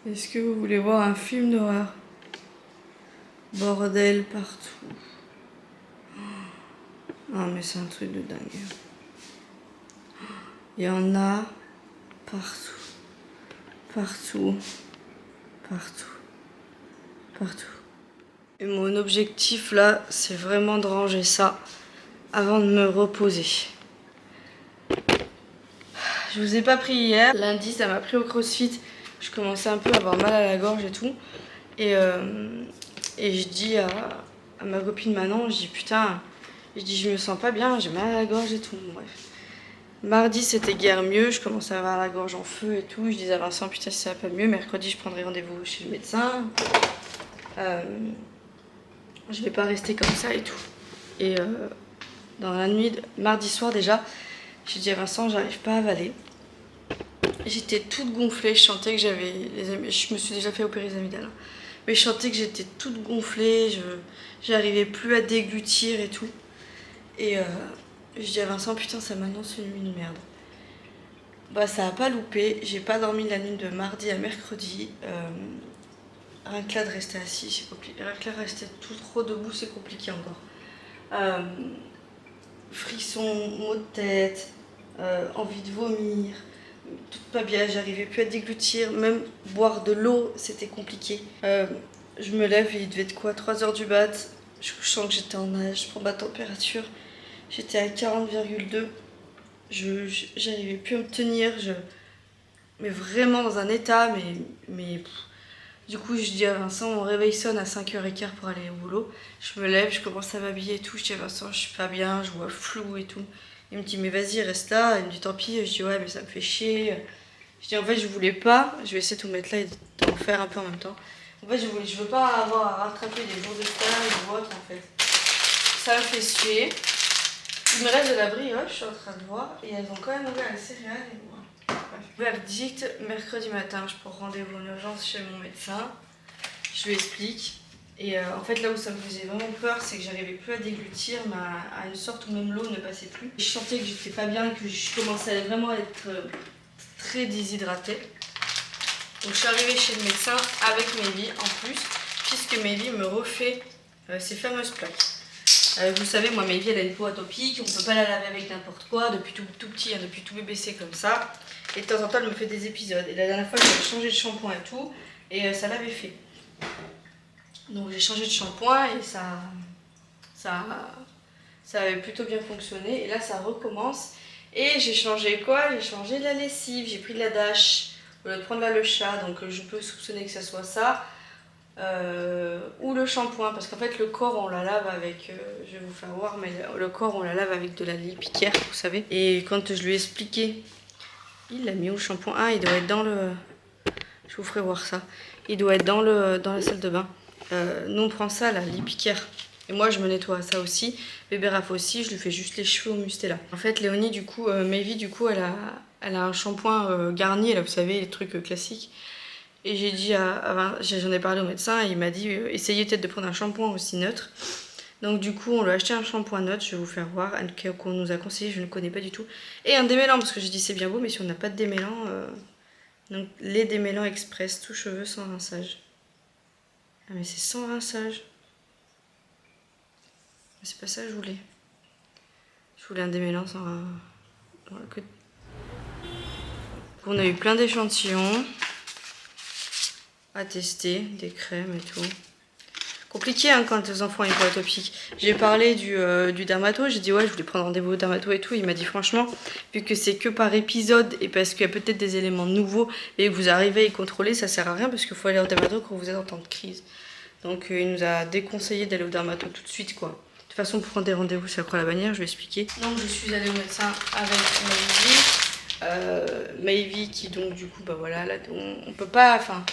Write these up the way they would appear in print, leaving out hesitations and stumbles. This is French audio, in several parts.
Est-ce que vous voulez voir un film d'horreur? Bordel partout. Ah mais c'est un truc de dingue. Il y en a partout. Partout. Partout. Partout. Et mon objectif là, c'est vraiment de ranger ça avant de me reposer. Je vous ai pas pris hier. Lundi, ça m'a pris au CrossFit. Je commençais un peu à avoir mal à la gorge et tout. Et je dis à ma copine Manon, je dis putain, je me sens pas bien, j'ai mal à la gorge et tout. Bref. Mardi, c'était guère mieux, je commençais à avoir la gorge en feu et tout. Je disais à Vincent, putain, si ça va pas mieux, mercredi, je prendrai rendez-vous chez le médecin. Je vais pas rester comme ça et tout. Et dans la nuit, mardi soir déjà, j'ai dit à Vincent, j'arrive pas à avaler. J'étais toute gonflée, je sentais que j'avais je me suis déjà fait opérer les amygdales. Mais je sentais que j'étais toute gonflée, j'arrivais plus à déglutir et tout. Et je dis à Vincent, putain, ça m'annonce une nuit de merde. Bah ça a pas loupé, j'ai pas dormi la nuit de mardi à mercredi. Rien que là de rester assis, c'est compliqué. Rien que là de rester tout trop debout, c'est compliqué encore. Frissons, maux de tête, envie de vomir, toute pas bien, j'arrivais plus à déglutir, même boire de l'eau, c'était compliqué. Je me lève, il devait être quoi, 3h du mat, je sens que j'étais en nage, je prends ma température, j'étais à 40,2, j'arrivais plus à me tenir, mais vraiment dans un état, mais du coup, je dis à Vincent, mon réveil sonne à 5h15 pour aller au boulot. Je me lève, je commence à m'habiller et tout. Je dis à Vincent, je suis pas bien, je vois flou et tout. Il me dit, mais vas-y, reste là. Il me dit, tant pis. Je dis, ouais, mais ça me fait chier. Je dis, en fait, je voulais pas. Je vais essayer de tout mettre là et d'en faire un peu en même temps. En fait, je veux pas avoir à rattraper des jours de stage ou autre, en fait. Ça me fait suer. Il me reste de la brioche, je suis en train de voir. Et elles ont quand même ouvert les céréales et moi. Verdict, mercredi matin, je prends rendez-vous en urgence chez mon médecin. Je lui explique. Et en fait, là où ça me faisait vraiment peur, c'est que j'arrivais plus à déglutir, mais à une sorte où même l'eau ne passait plus. Je sentais que j'étais pas bien, que je commençais vraiment à être très déshydratée. Donc je suis arrivée chez le médecin avec Mélie en plus, puisque Mélie me refait ces fameuses plaques. Vous savez, moi, Mélie, elle a une peau atopique, on peut pas la laver avec n'importe quoi, depuis tout petit, hein, depuis tout bébé, c'est comme ça. Et de temps en temps, elle me fait des épisodes. Et la dernière fois, j'avais changé de shampoing et tout, et ça l'avait fait. Donc j'ai changé de shampoing et ça avait plutôt bien fonctionné. Et là, ça recommence. Et j'ai changé quoi? J'ai changé de la lessive, j'ai pris de la Dash au lieu de prendre la Le Chat, donc je peux soupçonner que ça soit ça. Ou le shampoing, parce qu'en fait le corps on la lave avec, je vais vous faire voir, mais le corps on la lave avec de la lipicaire, vous savez. Et quand je lui ai expliqué, il l'a mis où le shampoing? Ah, il doit être dans le... Je vous ferai voir ça. Il doit être dans la salle de bain. Nous on prend ça, la lipicaire. Et moi je me nettoie ça aussi. Bébé Raph aussi, je lui fais juste les cheveux au Mustela. En fait Léonie du coup, Maevy du coup elle a un shampoing garni, là vous savez les trucs classiques. Et j'ai dit j'en ai parlé au médecin et il m'a dit essayez peut-être de prendre un shampoing aussi neutre. Donc du coup on lui a acheté un shampoing neutre, je vais vous faire voir, qu'on nous a conseillé, je ne connais pas du tout. Et un démêlant, parce que j'ai dit c'est bien beau, mais si on n'a pas de démêlant, donc les démêlants express, tout cheveux sans rinçage. Ah mais c'est sans rinçage. C'est pas ça que je voulais. Je voulais un démêlant sans... Voilà, que... On a eu plein d'échantillons à tester, des crèmes et tout. Compliqué hein, quand les enfants ont une peau atopique. J'ai parlé du dermato, j'ai dit ouais je voulais prendre rendez-vous au dermato et tout. Il m'a dit franchement, vu que c'est que par épisode et parce qu'il y a peut-être des éléments nouveaux et que vous arrivez à y contrôler, ça sert à rien parce qu'il faut aller au dermato quand vous êtes en temps de crise. Donc il nous a déconseillé d'aller au dermato tout de suite quoi. De toute façon pour prendre des rendez-vous c'est après la bannière, je vais expliquer. Donc je suis allée au médecin avec Maevy qui donc du coup bah voilà là on peut pas, enfin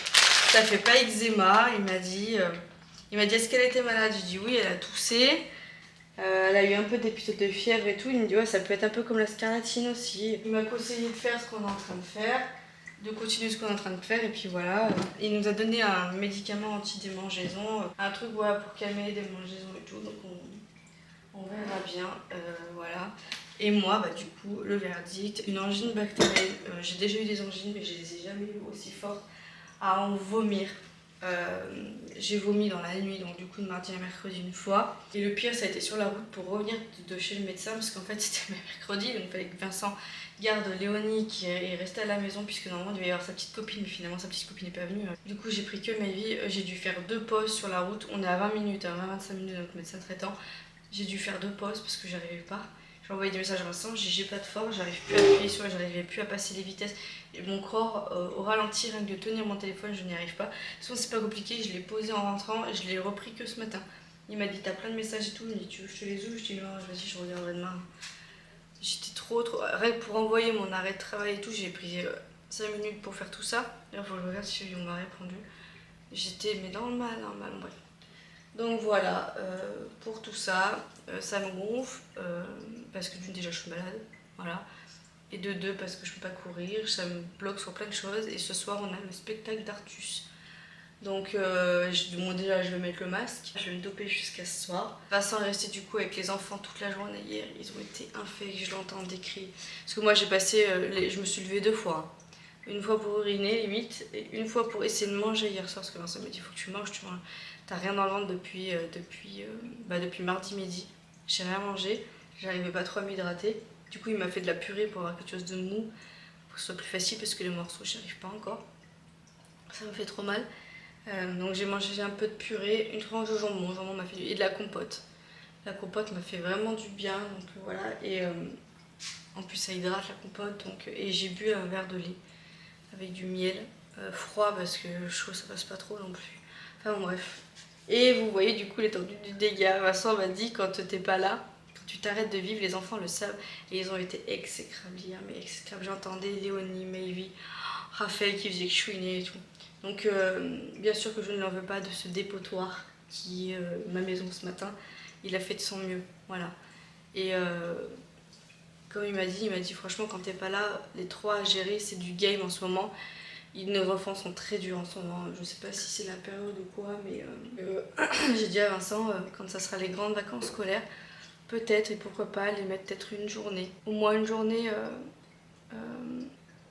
ça fait pas eczéma, il m'a dit est-ce qu'elle était malade? J'ai dit oui, elle a toussé. Elle a eu un peu d'épisodes de fièvre et tout. Il me dit ouais, ça peut être un peu comme la scarlatine aussi. Il m'a conseillé de faire ce qu'on est en train de faire, de continuer ce qu'on est en train de faire et puis voilà. Il nous a donné un médicament anti-démangeaison, un truc voilà, pour calmer les démangeaisons et tout. Donc on verra bien, voilà. Et moi, bah, du coup, le verdict, une angine bactérienne. J'ai déjà eu des angines, mais je les ai jamais eues aussi fortes. à en vomir. J'ai vomi dans la nuit, donc du coup de mardi à mercredi une fois. Et le pire, ça a été sur la route pour revenir de chez le médecin, parce qu'en fait c'était mercredi, donc il fallait que Vincent garde Léonie qui est restée à la maison, puisque normalement il devait y avoir sa petite copine, mais finalement sa petite copine n'est pas venue. Du coup j'ai pris que Maëvi, j'ai dû faire 2 pauses sur la route. On est à 20 minutes, à 20-25 minutes de notre médecin traitant. J'ai dû faire 2 pauses parce que j'arrivais pas. J'ai envoyé des messages à Vincent, j'ai pas de force, j'arrive plus à appuyer sur, j'arrivais plus à passer les vitesses. Et mon corps au ralenti, rien que de tenir mon téléphone, je n'y arrive pas. De toute façon, c'est pas compliqué, je l'ai posé en rentrant et je l'ai repris que ce matin. Il m'a dit t'as plein de messages et tout, il m'a dit tu veux que je te les ouvre? Je dis non, vas-y, je regarderai demain. J'étais trop. Rien que pour envoyer mon arrêt de travail et tout, j'ai pris 5 minutes pour faire tout ça. Il faut que je regarde si on m'a répondu. J'étais mais dans le mal, bref. Donc voilà, pour tout ça, ça me gonfle, parce que d'une déjà je suis malade, voilà. Et de deux, parce que je peux pas courir, ça me bloque sur plein de choses. Et ce soir, on a le spectacle d'Artus. Donc bon, déjà, je vais mettre le masque. Je vais me doper jusqu'à ce soir. Vincent est resté du coup avec les enfants toute la journée hier. Ils ont été infects, je l'entends décrire. Parce que moi, j'ai passé, je me suis levée 2 fois. Une fois pour uriner, limite, et une fois pour essayer de manger hier soir. Parce que Vincent m'a dit, il faut que tu manges, t'as rien dans le ventre depuis mardi midi. J'ai rien mangé, j'arrivais pas trop à m'hydrater. Du coup, il m'a fait de la purée pour avoir quelque chose de mou, pour que ce soit plus facile, parce que les morceaux, j'y arrive pas encore. Ça me fait trop mal. Donc j'ai mangé un peu de purée, une tranche de jambon, m'a fait et de la compote. La compote m'a fait vraiment du bien, donc voilà. Et en plus, ça hydrate la compote, donc, et j'ai bu un verre de lait avec du miel, froid, parce que chaud, ça passe pas trop non plus. Enfin bon, bref. Et vous voyez du coup l'étendue du dégât. Vincent m'a dit quand t'es pas là, tu t'arrêtes de vivre, les enfants le savent. Et ils ont été exécrables hier, mais exécrables. J'entendais Léonie, Maëvi, Raphaël qui faisait que chouiner et tout. Donc bien sûr que je ne l'en veux pas de ce dépotoir qui est ma maison ce matin. Il a fait de son mieux, voilà. Et comme il m'a dit franchement quand t'es pas là, les 3 à gérer c'est du game en ce moment. Nos enfants sont très durs en ce moment. Je sais pas si c'est la période ou quoi, mais j'ai dit à Vincent, quand ça sera les grandes vacances scolaires, peut-être et pourquoi pas les mettre peut-être une journée. Au moins une journée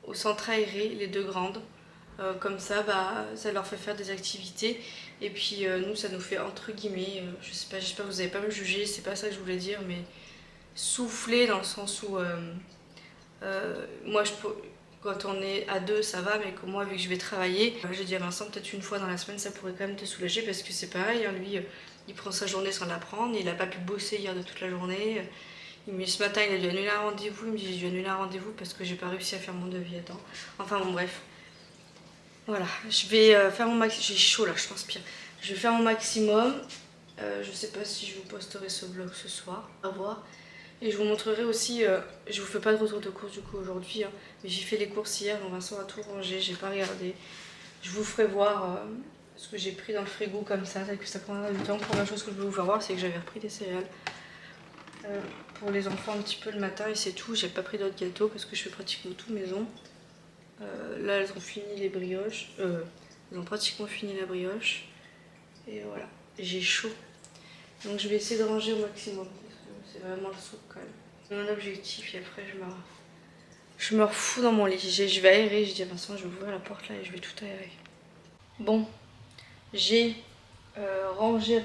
au centre aéré, les 2 grandes. Comme ça, ça leur fait faire des activités. Et puis nous, ça nous fait entre guillemets, je sais pas, j'espère que vous n'allez pas me juger, c'est pas ça que je voulais dire, mais souffler dans le sens où moi, quand on est à 2, ça va, mais que moi, vu que je vais travailler, j'ai dit à Vincent, peut-être une fois dans la semaine, ça pourrait quand même te soulager, parce que c'est pareil, hein, lui, il prend sa journée sans la prendre, il a pas pu bosser hier de toute la journée. Ce matin, il a dû annuler un rendez-vous, il me dit, j'ai dû annuler un rendez-vous parce que j'ai pas réussi à faire mon devis à temps. Enfin bon, bref. Voilà, je vais faire mon maximum. J'ai chaud là, je transpire. Je vais faire mon maximum. Je sais pas si je vous posterai ce vlog ce soir. À voir. Et je vous montrerai aussi. Je vous fais pas de retour de course du coup aujourd'hui. Hein, mais j'ai fait les courses hier. Donc Vincent a tout rangé. J'ai pas regardé. Je vous ferai voir ce que j'ai pris dans le frigo comme ça. Que ça prendra du temps. Première chose que je vais vous faire voir, c'est que j'avais repris des céréales. Pour les enfants un petit peu le matin et c'est tout. J'ai pas pris d'autres gâteaux parce que je fais pratiquement tout maison. Là elles ont fini les brioches, elles ont pratiquement fini la brioche et voilà, j'ai chaud donc je vais essayer de ranger au maximum parce que c'est vraiment le soupe quand même. C'est mon objectif et après je me refous dans mon lit, je vais aérer, j'ai dit à Vincent je vais ouvrir la porte là et je vais tout aérer. Bon, j'ai rangé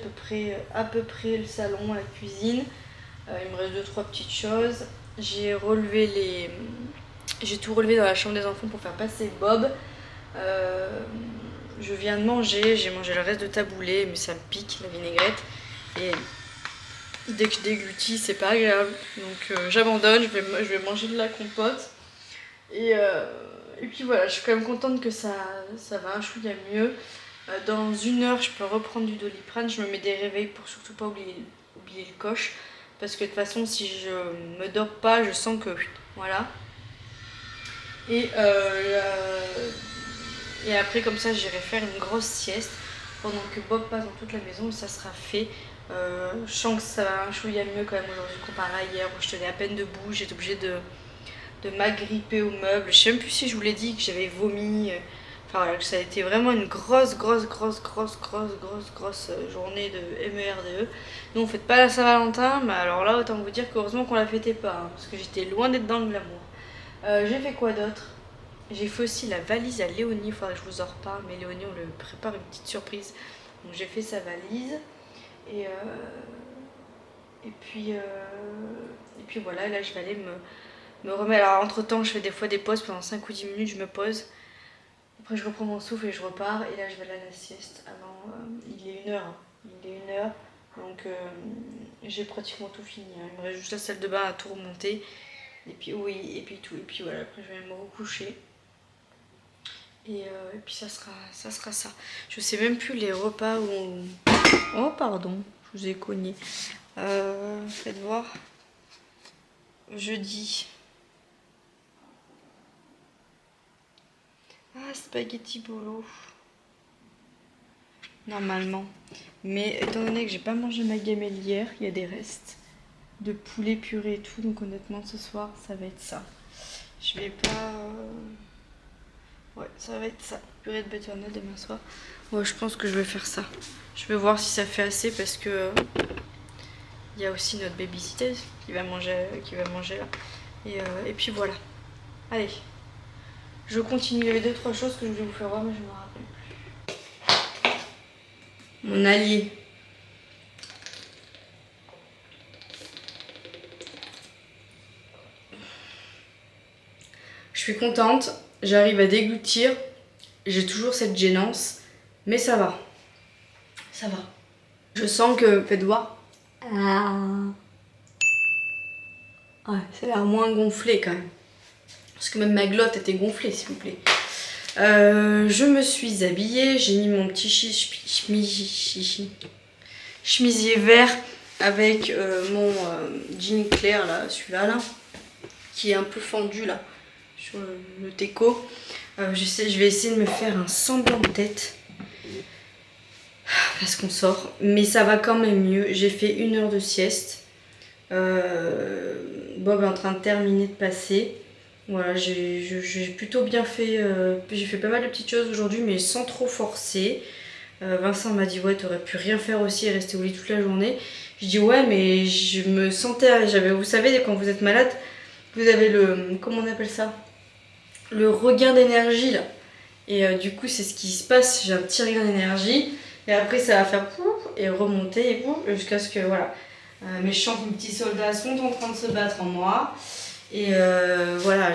à peu près le salon, la cuisine, il me reste 2-3 petites choses, j'ai tout relevé dans la chambre des enfants pour faire passer Bob. Je viens de manger, j'ai mangé le reste de taboulé, mais ça me pique la vinaigrette. Et dès que je déglutis, c'est pas agréable. Donc j'abandonne, je vais manger de la compote. Et puis voilà, je suis quand même contente que ça va un chouïa mieux. Dans 1 heure, je peux reprendre du Doliprane. Je me mets des réveils pour surtout pas oublier le coche. Parce que de toute façon, si je me dors pas, je sens que... Voilà. Et après, comme ça, j'irai faire une grosse sieste pendant que Bob passe dans toute la maison. Ça sera fait. Je sens que ça va un chouïa mieux quand même aujourd'hui comparé à hier où je tenais à peine debout. J'étais obligée de m'agripper au meuble. Je sais même plus si je vous l'ai dit que j'avais vomi. Enfin voilà, ça a été vraiment une grosse journée de MERDE. Nous on fête pas la Saint-Valentin, mais alors là autant vous dire qu'heureusement qu'on la fêtait pas, hein, parce que j'étais loin d'être dans le glamour. J'ai fait quoi d'autre? J'ai fait aussi la valise à Léonie, il faudra que je vous en reparle, mais Léonie on lui prépare une petite surprise. Donc j'ai fait sa valise et, puis voilà, là je vais aller me remettre. Alors entre temps je fais des fois des pauses, pendant 5 ou 10 minutes je me pose. Après je reprends mon souffle et je repars et là je vais aller à la sieste avant, il est 1h. Il est 1h, donc j'ai pratiquement tout fini. Il me reste juste la salle de bain à tout remonter. Et puis oui, et puis tout, et puis voilà, après je vais me recoucher. Et puis ça sera ça. Je sais même plus les repas où on... Oh pardon, je vous ai cogné. Faites voir. Jeudi. Ah, spaghetti bolo. Normalement. Mais étant donné que j'ai pas mangé ma gamelle hier, il y a des restes de poulet puré et tout. Donc honnêtement, ce soir, ça va être ça. Je vais pas... Ouais, ça va être ça. Purée de butternut demain soir. Ouais, je pense que je vais faire ça. Je vais voir si ça fait assez parce que... il y a aussi notre babysitter qui va manger là. Et puis voilà. Allez. Je continue. Il y avait 2-3 choses que je voulais vous faire voir, mais je me rappelle plus. Mon allié. Je suis contente. J'arrive à déglutir. J'ai toujours cette gênance. Mais ça va. Ça va. Je sens que... Faites voir. Ouais, ça a l'air moins gonflé quand même. Parce que même ma glotte était gonflée, s'il vous plaît. Je me suis habillée. J'ai mis mon petit chemisier vert avec mon jean clair, là, celui-là, là, qui est un peu fendu, là, sur le teco. Je vais essayer de me faire un semblant de tête. Parce qu'on sort. Mais ça va quand même mieux. J'ai fait 1 heure de sieste. Bob est en train de terminer de passer. Voilà, j'ai plutôt bien fait. J'ai fait pas mal de petites choses aujourd'hui, mais sans trop forcer. Vincent m'a dit ouais, t'aurais pu rien faire aussi et rester au lit toute la journée. Je dis ouais, mais je me sentais. Vous savez, quand vous êtes malade, vous avez le. Comment on appelle ça? Le regain d'énergie là. Et du coup, c'est ce qui se passe. J'ai un petit regain d'énergie. Et après, ça va faire pouf et remonter et pouf jusqu'à ce que voilà. Mes petits soldats sont en train de se battre en moi. Et voilà,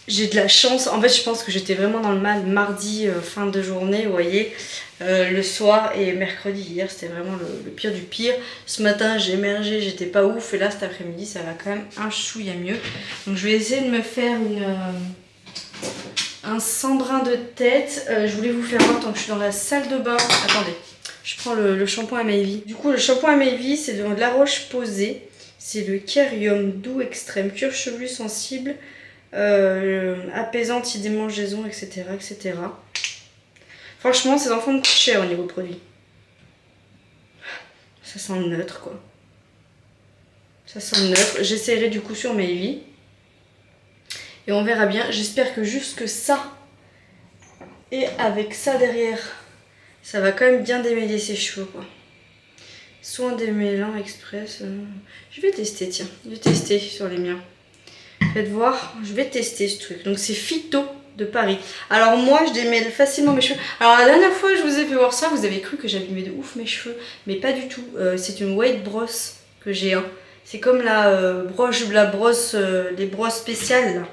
j'ai de la chance. En fait, je pense que j'étais vraiment dans le mal mardi, fin de journée, vous voyez. Le soir et mercredi, hier, c'était vraiment le pire du pire. Ce matin, j'ai émergé, j'étais pas ouf. Et là, cet après-midi, ça va quand même un chouïa mieux. Donc, je vais essayer de me faire un sembrin de tête. Je voulais vous faire voir tant que je suis dans la salle de bain. Attendez. Je prends le shampoing à Maevy. Du coup, le shampoing à Maevy, c'est de la Roche-Posay. C'est le Kerium doux extrême, cuir chevelu sensible, apaisant, anti-démangeaison, etc., etc. Franchement, ces enfants me coûtent cher au niveau produit. Ça sent neutre, quoi. Ça sent neutre. J'essaierai du coup sur Maevy. Et on verra bien. J'espère que jusque ça, et avec ça derrière, ça va quand même bien démêler ses cheveux, quoi. Soin démêlant express. Je vais tester, tiens. Je vais tester sur les miens. Faites voir, je vais tester ce truc. Donc c'est Phyto de Paris. Alors moi, je démêle facilement mes cheveux. Alors la dernière fois, je vous ai fait voir ça. Vous avez cru que j'abîmais de ouf mes cheveux. Mais pas du tout. C'est une white brosse que j'ai. Hein. C'est comme la brosse, les brosses spéciales. Là. Vous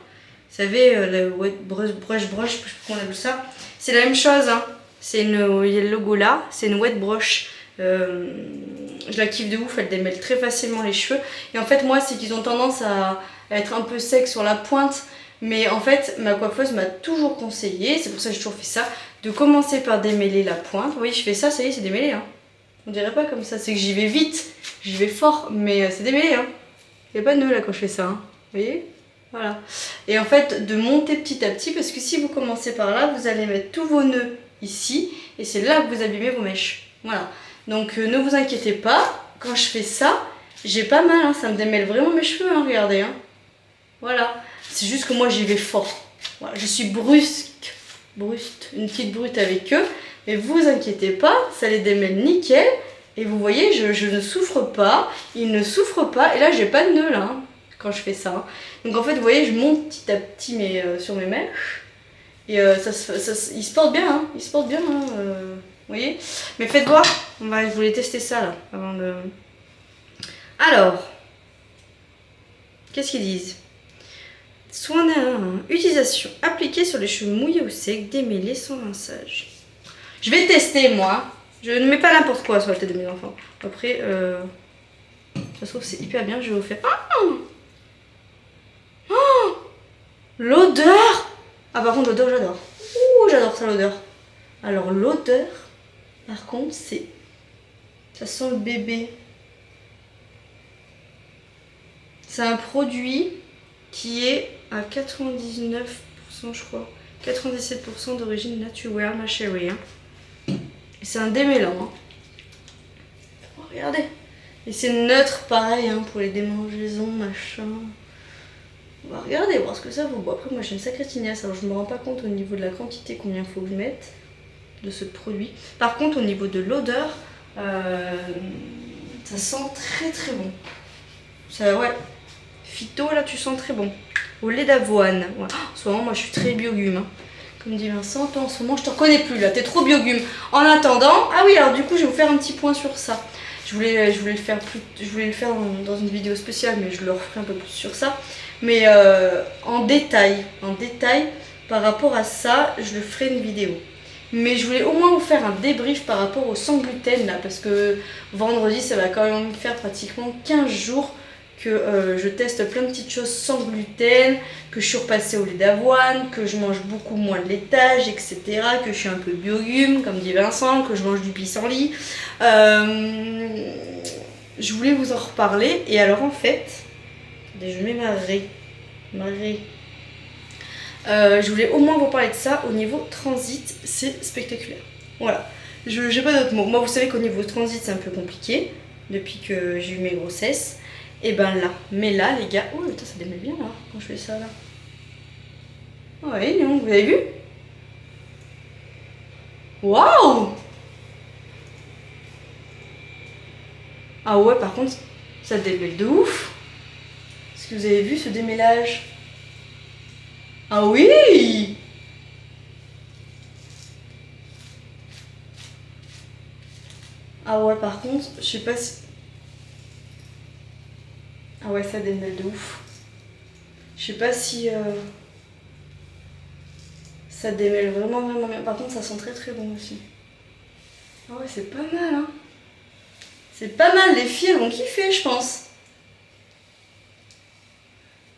savez, la white brush, je sais pas comment on appelle ça. C'est la même chose. Hein. Il y a le logo là. C'est une white brush. Je la kiffe de ouf, elle démêle très facilement les cheveux. Et en fait, moi, c'est qu'ils ont tendance à être un peu secs sur la pointe. Mais en fait, ma coiffeuse m'a toujours conseillé, c'est pour ça que j'ai toujours fait ça, de commencer par démêler la pointe. Vous voyez, je fais ça, ça y est, c'est démêlé. Hein. On dirait pas comme ça, c'est que j'y vais vite, j'y vais fort, mais c'est démêlé. Hein. Il n'y a pas de nœud là quand je fais ça. Hein. Vous voyez? Voilà. Et en fait, de monter petit à petit, parce que si vous commencez par là, vous allez mettre tous vos nœuds ici, et c'est là que vous abîmez vos mèches. Voilà. Donc ne vous inquiétez pas, quand je fais ça, j'ai pas mal, hein, ça me démêle vraiment mes cheveux, hein, regardez. Hein. Voilà, c'est juste que moi j'y vais fort. Voilà, je suis brusque, une petite brute avec eux, mais vous inquiétez pas, ça les démêle nickel. Et vous voyez, je ne souffre pas, ils ne souffrent pas, et là j'ai pas de nœud là. Hein. quand je fais ça. Donc en fait, vous voyez, je monte petit à petit sur mes mèches. Et il se porte bien, hein. Il se porte bien, hein, vous voyez. Mais faites voir, je voulais tester ça là, avant de... Alors, qu'est-ce qu'ils disent? Soin utilisation appliquée sur les cheveux mouillés ou secs, démêlés sans rinçage. Je vais tester moi. Je ne mets pas n'importe quoi sur la tête de mes enfants. Après, ça se trouve c'est hyper bien. Je vais vous faire. Oh, l'odeur. Ah par contre l'odeur j'adore. Ouh j'adore ça l'odeur. Alors l'odeur, par contre c'est, ça sent le bébé. C'est un produit qui est à 99% je crois. 97% d'origine naturelle, ma chérie. Hein. Et c'est un démêlant. Hein. Oh, regardez. Et c'est neutre pareil hein, pour les démangeaisons, machin. On va regarder, voir ce que ça vaut. Bon, après, moi j'ai une sacrée tignasse, alors je ne me rends pas compte au niveau de la quantité combien il faut que je mette de ce produit. Par contre, au niveau de l'odeur, ça sent très très bon. Ça, ouais. Phyto, là, tu sens très bon. Au lait d'avoine. Ouais. En ce moment, moi je suis très biogume. Hein. Comme dit Vincent, toi en ce moment je te reconnais plus là, t'es trop biogume. En attendant, ah oui, alors du coup je vais vous faire un petit point sur ça. Je voulais le faire dans une vidéo spéciale, mais je le referai un peu plus sur ça. Mais en détail, par rapport à ça, je le ferai une vidéo. Mais je voulais au moins vous faire un débrief par rapport au sans gluten là, parce que vendredi ça va quand même faire pratiquement 15 jours que je teste plein de petites choses sans gluten, que je suis repassée au lait d'avoine, que je mange beaucoup moins de laitage, etc. Que je suis un peu biogume, comme dit Vincent, que je mange du pissenlit. Je voulais vous en reparler, et alors en fait, je mets ma raie. Je voulais au moins vous parler de ça. Au niveau transit, c'est spectaculaire. Voilà, je n'ai pas d'autres mots. Moi, vous savez qu'au niveau transit, c'est un peu compliqué depuis que j'ai eu mes grossesses. Et ben là, mais là les gars, oh putain ça démêle bien là, quand je fais ça là. Ouais, non, vous avez vu? Waouh! Ah ouais, par contre, ça démêle de ouf. Est-ce que vous avez vu ce démêlage? Ah oui! Ah ouais, par contre, je sais pas si... Ah ouais, ça démêle de ouf. Je sais pas si ça démêle vraiment bien. Par contre, ça sent très très bon aussi. Ah ouais, c'est pas mal, hein. C'est pas mal, les filles elles vont kiffer, je pense.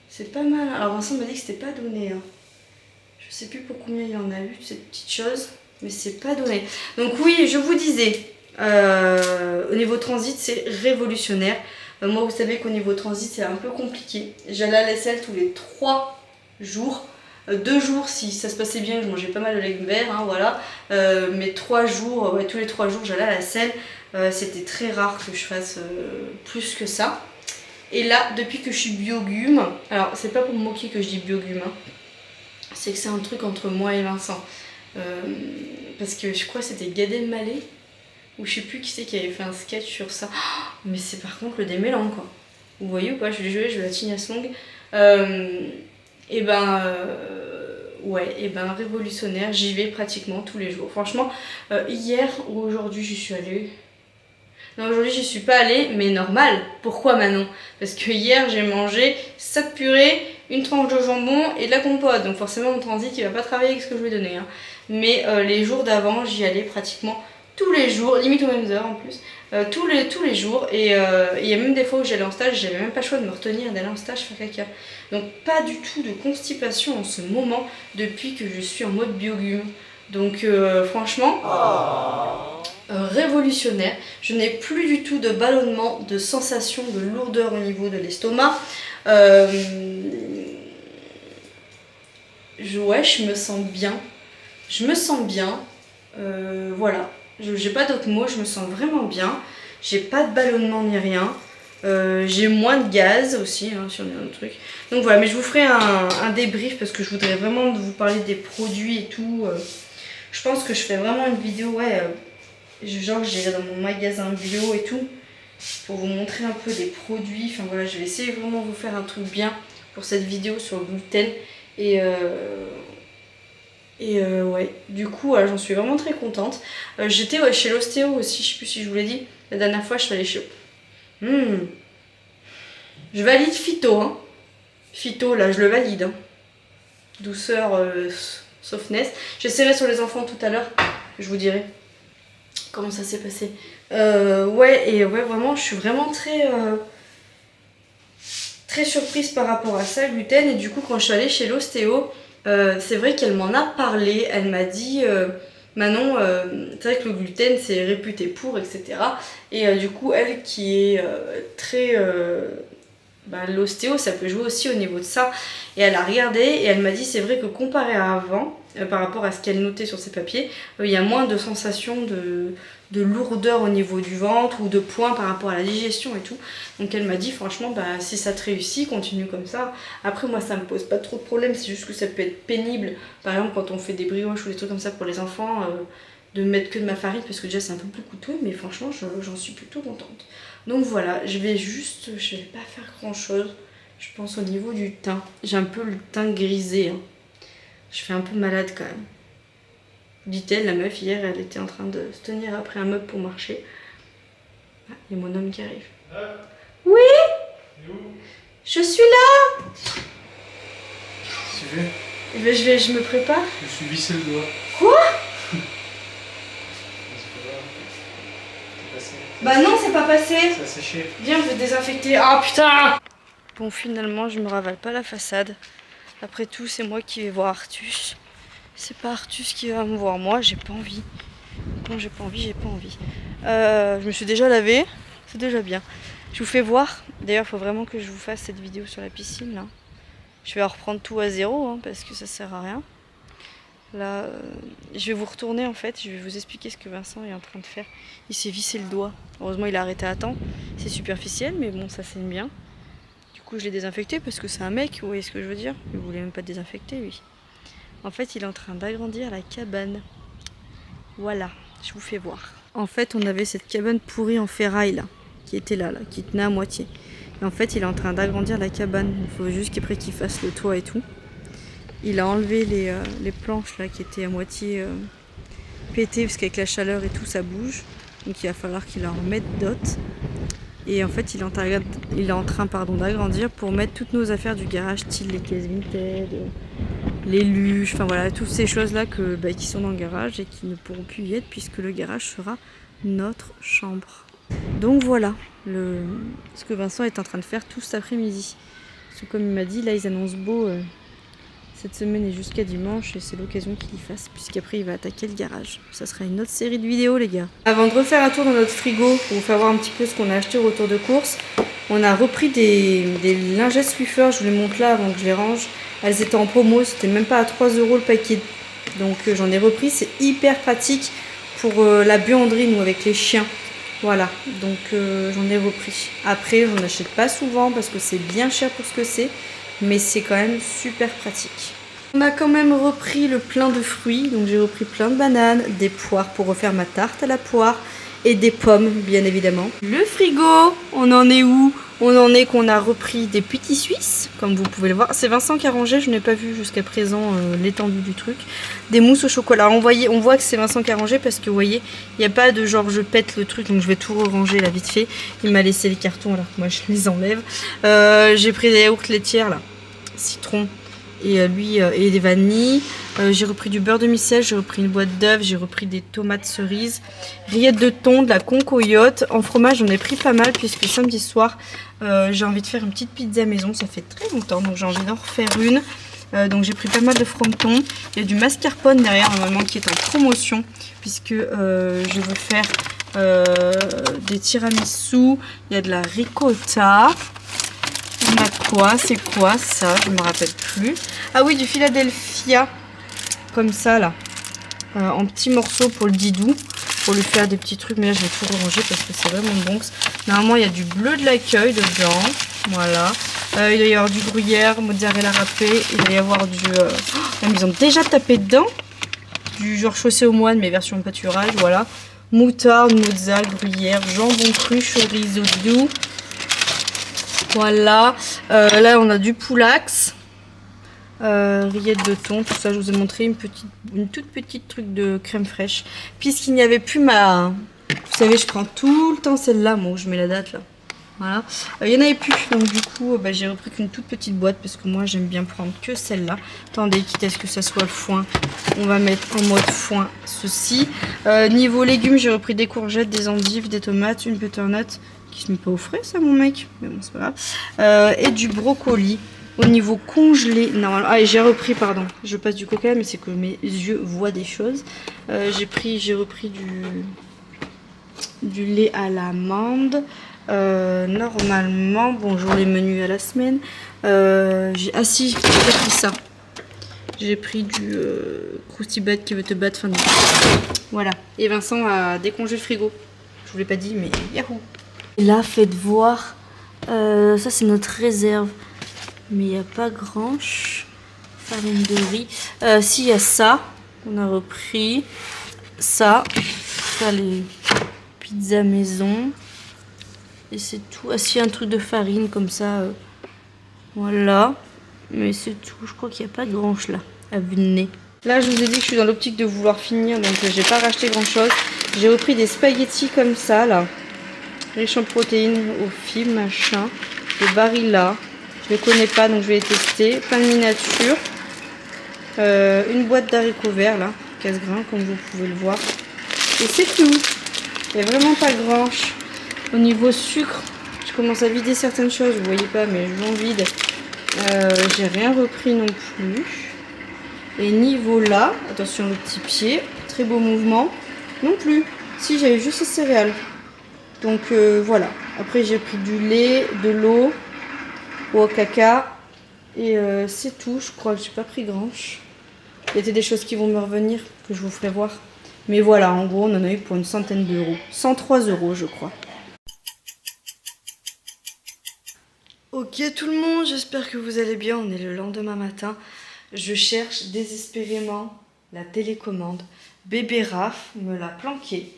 C'est pas mal. Alors Vincent m'a dit que c'était pas donné. Hein. Je sais plus pour combien il en a eu, cette petite chose. Mais c'est pas donné. Donc oui, je vous disais, au niveau transit, c'est révolutionnaire. Moi, vous savez qu'au niveau transit, c'est un peu compliqué. J'allais à la selle tous les 3 jours. 2 jours, si ça se passait bien, je mangeais pas mal de légumes verts, hein, voilà. Mais 3 jours, ouais, tous les 3 jours, j'allais à la selle. C'était très rare que je fasse plus que ça. Et là, depuis que je suis biogume, alors c'est pas pour me moquer que je dis biogume, hein, c'est que c'est un truc entre moi et Vincent. Parce que je crois que c'était Gad Elmaleh, ou je sais plus qui c'est qui avait fait un sketch sur ça. Oh, mais c'est par contre le démêlant quoi. Vous voyez ou pas? Je l'ai joué, je la tignasse longue. Et ben ouais, et ben révolutionnaire, j'y vais pratiquement tous les jours. Franchement, hier ou aujourd'hui j'y suis allée. Non, aujourd'hui j'y suis pas allée, mais normal. Pourquoi Manon? Parce que hier j'ai mangé 7 purées, une tranche de jambon et de la compote. Donc forcément mon transit il va pas travailler avec ce que je lui ai donné. Hein. Mais les jours d'avant j'y allais pratiquement tous les jours, limite aux mêmes heures en plus. Tous les jours. Et il y a même des fois où j'allais en stage, j'avais même pas le choix de me retenir d'aller en stage faire caca. Donc pas du tout de constipation en ce moment depuis que je suis en mode biogume. Donc franchement... révolutionnaire. Je n'ai plus du tout de ballonnement, de sensation de lourdeur au niveau de l'estomac. Ouais, je me sens bien. Voilà. J'ai pas d'autres mots, je me sens vraiment bien. J'ai pas de ballonnement ni rien. J'ai moins de gaz aussi, hein, si on est dans le truc. Donc voilà, mais je vous ferai un débrief parce que je voudrais vraiment vous parler des produits et tout. Je pense que je fais vraiment une vidéo, ouais. Genre j'irai dans mon magasin bio et tout. pour vous montrer un peu des produits. Enfin voilà, je vais essayer vraiment de vous faire un truc bien pour cette vidéo sur le gluten. Et ouais, du coup, j'en suis vraiment très contente. J'étais chez l'ostéo aussi, je sais plus si je vous l'ai dit. La dernière fois, je suis allée chez... Je valide Phyto, hein. Phyto, là, je le valide. Hein. Douceur, softness. J'essaierai sur les enfants tout à l'heure. Je vous dirai comment ça s'est passé. Ouais, vraiment, je suis vraiment très surprise par rapport à ça, gluten. Et du coup, quand je suis allée chez l'ostéo, c'est vrai qu'elle m'en a parlé. Elle m'a dit... Manon, c'est vrai que le gluten c'est réputé pour, etc. Et du coup, elle qui est très... l'ostéo, ça peut jouer aussi au niveau de ça. Et elle a regardé et elle m'a dit c'est vrai que comparé à avant, par rapport à ce qu'elle notait sur ses papiers, il y a moins de sensation de lourdeur au niveau du ventre ou de points par rapport à la digestion et tout. Donc elle m'a dit franchement si ça te réussit, continue comme ça. Après moi ça me pose pas trop de problème, c'est juste que ça peut être pénible. Par exemple quand on fait des brioches ou des trucs comme ça pour les enfants, de mettre que de ma farine parce que déjà c'est un peu plus coûteux, mais franchement j'en suis plutôt contente. Donc voilà, je vais pas faire grand chose, je pense au niveau du teint. J'ai un peu le teint grisé, hein. Je fais un peu malade quand même. Dit-elle, la meuf hier, elle était en train de se tenir après un meuble pour marcher. Ah, il y a mon homme qui arrive. Oui? Je suis là. Tu veux? Eh ben, je me prépare. Je me suis vissé le doigt. Quoi? Bah non, c'est pas passé. Ça a séché. Viens, je vais désinfecter. Ah putain! Bon, finalement, je me ravale pas la façade. Après tout, c'est moi qui vais voir Artus. C'est pas Artus qui va me voir moi, j'ai pas envie. Quand j'ai pas envie, j'ai pas envie. Je me suis déjà lavée, c'est déjà bien. Je vous fais voir. D'ailleurs, il faut vraiment que je vous fasse cette vidéo sur la piscine là. Je vais reprendre tout à zéro hein, parce que ça sert à rien. Là, je vais vous retourner en fait, je vais vous expliquer ce que Vincent est en train de faire. Il s'est vissé le doigt. Heureusement, il a arrêté à temps. C'est superficiel, mais bon, ça saigne bien. Du coup, je l'ai désinfecté parce que c'est un mec, vous voyez ce que je veux dire? Il voulait même pas désinfecter, lui. En fait, il est en train d'agrandir la cabane. Voilà, je vous fais voir. En fait, on avait cette cabane pourrie en ferraille là, qui était là, qui tenait à moitié. Et en fait, il est en train d'agrandir la cabane. Il faut juste qu'après qu'il fasse le toit et tout. Il a enlevé les planches là qui étaient à moitié pétées parce qu'avec la chaleur et tout, ça bouge. Donc il va falloir qu'il en remette d'autres. Et en fait, il est en train d'agrandir pour mettre toutes nos affaires du garage, style les caisses Vinted, les luches, enfin voilà, toutes ces choses-là qui sont dans le garage et qui ne pourront plus y être puisque le garage sera notre chambre. Donc voilà ce que Vincent est en train de faire tout cet après-midi. Parce que comme il m'a dit, là ils annoncent beau cette semaine et jusqu'à dimanche et c'est l'occasion qu'il y fasse puisqu'après il va attaquer le garage. Ça sera une autre série de vidéos les gars. Avant de refaire un tour dans notre frigo pour vous faire voir un petit peu ce qu'on a acheté au retour de course, on a repris des lingettes Swiffer, je vous les montre là avant que je les range. Elles étaient en promo, c'était même pas à 3 € le paquet. Donc j'en ai repris, c'est hyper pratique pour la buanderie, nous avec les chiens. Voilà, donc j'en ai repris. Après, j'en achète pas souvent parce que c'est bien cher pour ce que c'est. Mais c'est quand même super pratique. On a quand même repris le plein de fruits. Donc j'ai repris plein de bananes, des poires pour refaire ma tarte à la poire et des pommes bien évidemment. Le frigo, on en est où? On en est qu'on a repris des petits suisses, comme vous pouvez le voir. C'est Vincent qui a rangé, je n'ai pas vu jusqu'à présent l'étendue du truc. Des mousses au chocolat. On voit que c'est Vincent qui a rangé parce que vous voyez, il n'y a pas de genre je pète le truc, donc je vais tout ranger là vite fait. Il m'a laissé les cartons alors que moi je les enlève. J'ai pris des yaourts laitières là. Citron et des vanilles. J'ai repris du beurre demi-sel, j'ai repris une boîte d'œufs, j'ai repris des tomates cerises, rillettes de thon, de la concoyote. En fromage, j'en ai pris pas mal puisque samedi soir, j'ai envie de faire une petite pizza maison. Ça fait très longtemps, donc j'ai envie d'en refaire une. Donc j'ai pris pas mal de frometon. Il y a du mascarpone derrière normalement qui est en promotion puisque je veux faire des tiramisu. Il y a de la ricotta. On a quoi? C'est quoi ça? Je me rappelle plus. Ah oui, du Philadelphia. Comme ça là. En petits morceaux pour le didou. Pour lui faire des petits trucs. Mais là je vais tout ranger parce que c'est vraiment bon. Normalement il y a du bleu de l'accueil dedans. Voilà. Il doit y avoir du gruyère, mozzarella râpé. Il doit y avoir du... ils ont déjà tapé dedans. Du genre chaussé aux moines mais version pâturage. Voilà. moutarde, mozzarella, gruyère, jambon cru, chorizo doux. Voilà. Là, on a du poulax. Rillettes de thon, tout ça, je vous ai montré une toute petite truc de crème fraîche. Puisqu'il n'y avait plus ma... Vous savez, je prends tout le temps celle-là, moi, où je mets la date, là. Voilà. Il n'y en avait plus, donc du coup, j'ai repris qu'une toute petite boîte, parce que moi, j'aime bien prendre que celle-là. Attendez, quitte à ce que ça soit le foin, on va mettre en mode foin ceci. Niveau légumes, j'ai repris des courgettes, des endives, des tomates, une butternut, qui se met pas au frais, ça, mon mec, mais bon, c'est pas grave. Et du brocoli. Au niveau congelé, normalement, ah, et j'ai repris, pardon, je passe du coca, mais c'est que mes yeux voient des choses. J'ai repris du lait à l'amande. Normalement, bonjour les menus à la semaine. J'ai pris ça. J'ai pris du Krusty Bat qui veut te battre. Fin de... Voilà. Et Vincent a décongé le frigo. Je vous l'ai pas dit, mais yahoo. Et là, faites voir. Ça, c'est notre réserve. Mais il n'y a pas grand farine de riz. Si, il y a ça. On a repris ça. Ça, les pizzas maison. Et c'est tout. Ah, si, un truc de farine comme ça. Voilà. Mais c'est tout. Je crois qu'il n'y a pas de grand là, à vue de nez. Là, je vous ai dit que je suis dans l'optique de vouloir finir. Donc, j'ai pas racheté grand chose. J'ai repris des spaghettis comme ça, là. Riches en protéines, au fil, machin. Des Barilla. Je ne les connais pas, donc je vais les tester. Plein de miniatures. Une boîte d'haricots verts, là. Casse-grain, comme vous pouvez le voir. Et c'est tout. Il n'y a vraiment pas grand. Au niveau sucre, je commence à vider certaines choses. Vous voyez pas, mais j'en vide. J'ai rien repris non plus. Et niveau là, attention le petit pied. Très beau mouvement. Non plus. Si, j'avais juste les céréales. Donc voilà. Après, j'ai pris du lait, de l'eau. Au caca et c'est tout, je crois que j'ai pas pris grand. Il y a des choses qui vont me revenir que je vous ferai voir, mais voilà, en gros on en a eu pour une centaine d'euros, 103 euros je crois. Ok tout le monde, j'espère que vous allez bien. On est le lendemain matin, je cherche désespérément la télécommande. Bébé Raph me l'a planqué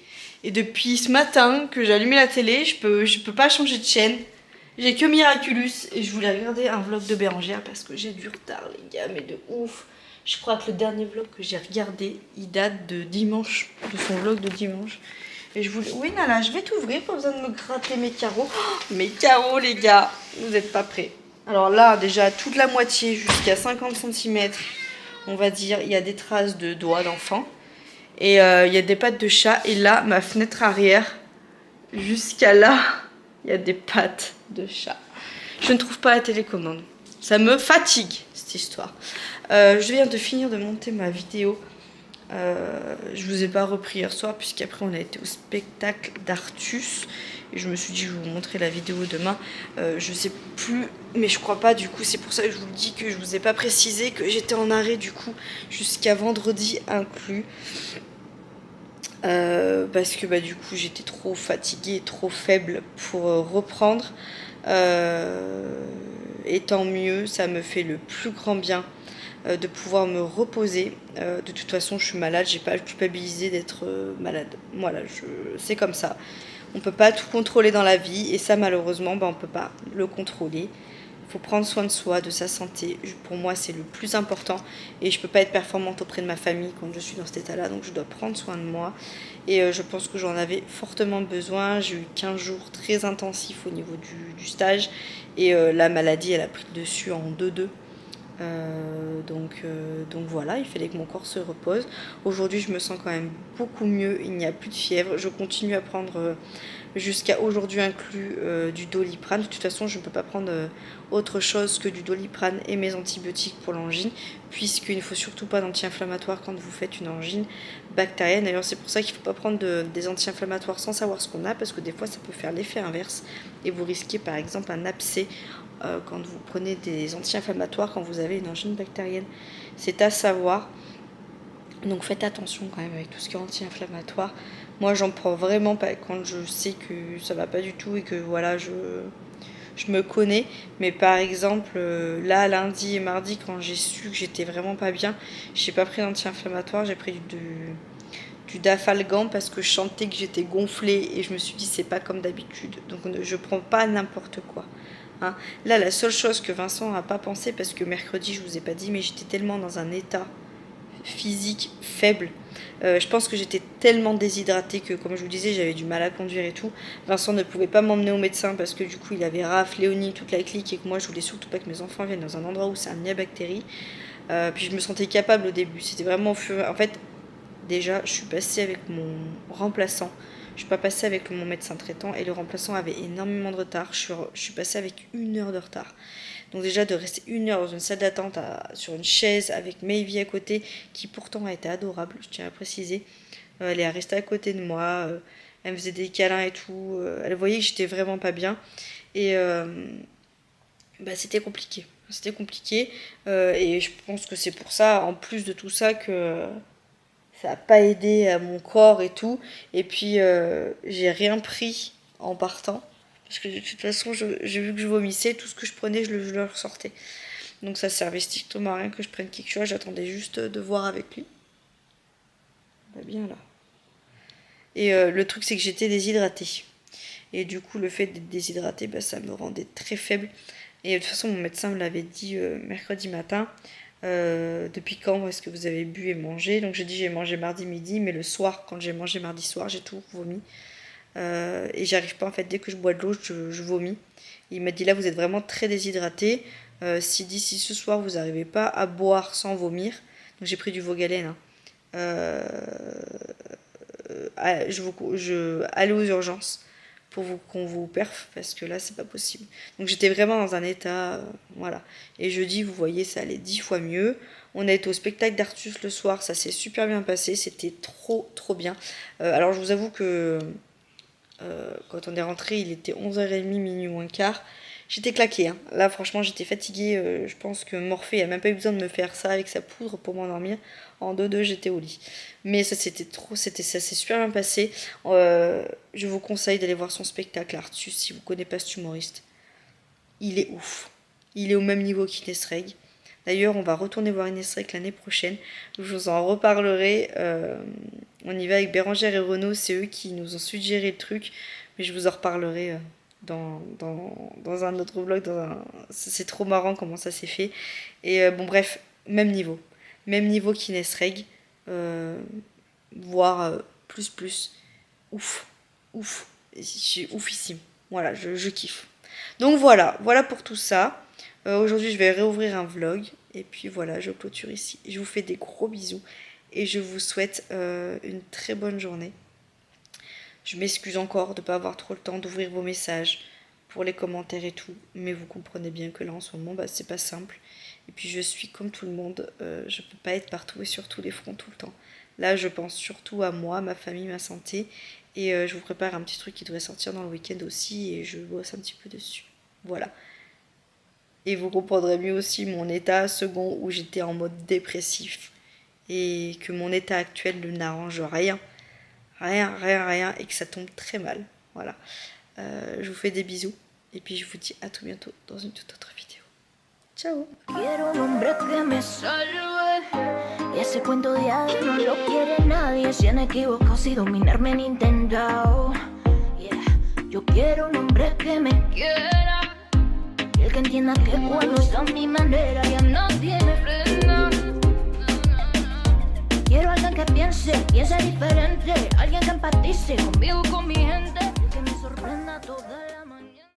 et depuis ce matin que j'ai allumé la télé, je peux pas changer de chaîne. J'ai que Miraculous et je voulais regarder un vlog de Bérangère parce que j'ai du retard les gars, mais de ouf. Je crois que le dernier vlog que j'ai regardé, il date de dimanche, de son vlog de dimanche. Et je voulais... Oui Nala, je vais t'ouvrir, pas besoin de me gratter mes carreaux. Oh, mes carreaux les gars, vous n'êtes pas prêts. Alors là, déjà toute la moitié jusqu'à 50 cm, on va dire, il y a des traces de doigts d'enfant. Et il y a des pattes de chat. Et là, ma fenêtre arrière, jusqu'à là... Il y a des pattes de chat. Je ne trouve pas la télécommande. Ça me fatigue, cette histoire. Je viens de finir de monter ma vidéo. Je vous ai pas repris hier soir, puisqu'après on a été au spectacle d'Artus. Et je me suis dit, je vais vous montrer la vidéo demain. Je sais plus, mais je crois pas. Du coup, c'est pour ça que je vous le dis que je vous ai pas précisé que j'étais en arrêt, du coup, jusqu'à vendredi inclus. Parce que du coup j'étais trop fatiguée, trop faible pour reprendre. Et tant mieux, ça me fait le plus grand bien de pouvoir me reposer. De toute façon je suis malade, j'ai pas à culpabiliser d'être malade. Voilà, c'est comme ça. On peut pas tout contrôler dans la vie et ça malheureusement on peut pas le contrôler. Il faut prendre soin de soi, de sa santé. Pour moi, c'est le plus important. Et je ne peux pas être performante auprès de ma famille quand je suis dans cet état-là. Donc, je dois prendre soin de moi. Et je pense que j'en avais fortement besoin. J'ai eu 15 jours très intensifs au niveau du stage. Et la maladie, elle a pris le dessus en 2-2. Donc voilà, il fallait que mon corps se repose. Aujourd'hui, je me sens quand même beaucoup mieux. Il n'y a plus de fièvre. Je continue à prendre... jusqu'à aujourd'hui inclus du Doliprane. De toute façon, je ne peux pas prendre autre chose que du Doliprane et mes antibiotiques pour l'angine, puisqu'il ne faut surtout pas d'anti-inflammatoire quand vous faites une angine bactérienne. D'ailleurs, c'est pour ça qu'il ne faut pas prendre des anti-inflammatoires sans savoir ce qu'on a, parce que des fois, ça peut faire l'effet inverse et vous risquez par exemple un abcès quand vous prenez des anti-inflammatoires quand vous avez une angine bactérienne. C'est à savoir. Donc faites attention quand même avec tout ce qui est anti-inflammatoire. Moi j'en prends vraiment pas quand je sais que ça va pas du tout et que voilà je me connais. Mais par exemple là lundi et mardi quand j'ai su que j'étais vraiment pas bien, j'ai pas pris d'anti-inflammatoire, j'ai pris du Dafalgan parce que je sentais que j'étais gonflée et je me suis dit c'est pas comme d'habitude. Donc je prends pas n'importe quoi. Hein. Là, la seule chose que Vincent n'a pas pensé, parce que mercredi, je vous ai pas dit, mais j'étais tellement dans un état physique faible. Je pense que j'étais tellement déshydratée que, comme je vous disais, j'avais du mal à conduire et tout. Vincent ne pouvait pas m'emmener au médecin parce que du coup, il avait Raph, Léonie, toute la clique et que moi, je voulais surtout pas que mes enfants viennent dans un endroit où c'est un nid à bactéries. Puis je me sentais capable au début. C'était vraiment au fur. En fait, déjà, je suis passée avec mon remplaçant. Je suis pas passée avec mon médecin traitant et le remplaçant avait énormément de retard. Je suis passée avec 1 heure de retard. Donc déjà de rester 1 heure dans une salle d'attente sur une chaise avec Mayvi à côté, qui pourtant a été adorable, je tiens à préciser. Elle est restée à côté de moi, elle me faisait des câlins et tout. Elle voyait que j'étais vraiment pas bien. Et c'était compliqué. C'était compliqué. Et je pense que c'est pour ça, en plus de tout ça, que ça n'a pas aidé à mon corps et tout. Et puis, j'ai rien pris en partant. Parce que de toute façon, j'ai vu que je vomissais. Tout ce que je prenais, je le ressortais. Donc ça servait strictement à rien que je prenne quelque chose. J'attendais juste de voir avec lui. On va bien là. Et le truc, c'est que j'étais déshydratée. Et du coup, le fait d'être déshydratée, ça me rendait très faible. Et de toute façon, mon médecin me l'avait dit mercredi matin. Depuis quand est-ce que vous avez bu et mangé? Donc j'ai dit j'ai mangé mardi midi, mais le soir, quand j'ai mangé mardi soir, j'ai tout vomi. Et j'arrive pas, en fait, dès que je bois de l'eau, je vomis. Et il m'a dit là vous êtes vraiment très déshydraté. Si d'ici ce soir vous n'arrivez pas à boire sans vomir, donc j'ai pris du Vogalène. Allez aux urgences pour qu'on vous perf, parce que là c'est pas possible. Donc j'étais vraiment dans un état, voilà. Et jeudi, vous voyez, ça allait 10 fois mieux. On a été au spectacle d'Artus le soir, ça s'est super bien passé, c'était trop bien. Alors je vous avoue que quand on est rentré, il était 11h30, minuit moins quart. J'étais claquée, hein. Là franchement j'étais fatiguée, je pense que Morphée a même pas eu besoin de me faire ça avec sa poudre pour m'endormir. En 2-2 j'étais au lit. Mais ça s'est super bien passé. Je vous conseille d'aller voir son spectacle Artus si vous ne connaissez pas cet humoriste. Il est ouf. Il est au même niveau qu'Inès Reg. D'ailleurs on va retourner voir Inès Reg l'année prochaine. Je vous en reparlerai. On y va avec Bérangère et Renaud, c'est eux qui nous ont suggéré le truc. Mais je vous en reparlerai dans un autre vlog. C'est trop marrant comment ça s'est fait. Et bon bref, même niveau. Même niveau qu'Inès Reg. Voire plus. Ouf. Je suis oufissime. Voilà, je kiffe. Donc voilà pour tout ça. Aujourd'hui, je vais réouvrir un vlog. Et puis voilà, je clôture ici. Je vous fais des gros bisous. Et je vous souhaite une très bonne journée. Je m'excuse encore de ne pas avoir trop le temps d'ouvrir vos messages pour les commentaires et tout. Mais vous comprenez bien que là, en ce moment, c'est pas simple. Et puis je suis comme tout le monde. Je peux pas être partout et sur tous les fronts tout le temps. Là, je pense surtout à moi, ma famille, ma santé. Et je vous prépare un petit truc qui devrait sortir dans le week-end aussi. Et je bosse un petit peu dessus. Voilà. Et vous comprendrez mieux aussi mon état second où j'étais en mode dépressif. Et que mon état actuel ne n'arrange rien. Rien. Et que ça tombe très mal. Voilà. Je vous fais des bisous. Et puis je vous dis à tout bientôt dans une toute autre vidéo. Ciao. Quiero un hombre que me salve. Y ese cuento de hadas no lo quiere nadie. Se han equivocado si dominarme han intentado. Yeah. Yo quiero un hombre que me quiera. Y el que entienda que cuando es a mi manera ya no tiene freno. Quiero alguien que piense diferente. Alguien que empatice conmigo, con mi gente.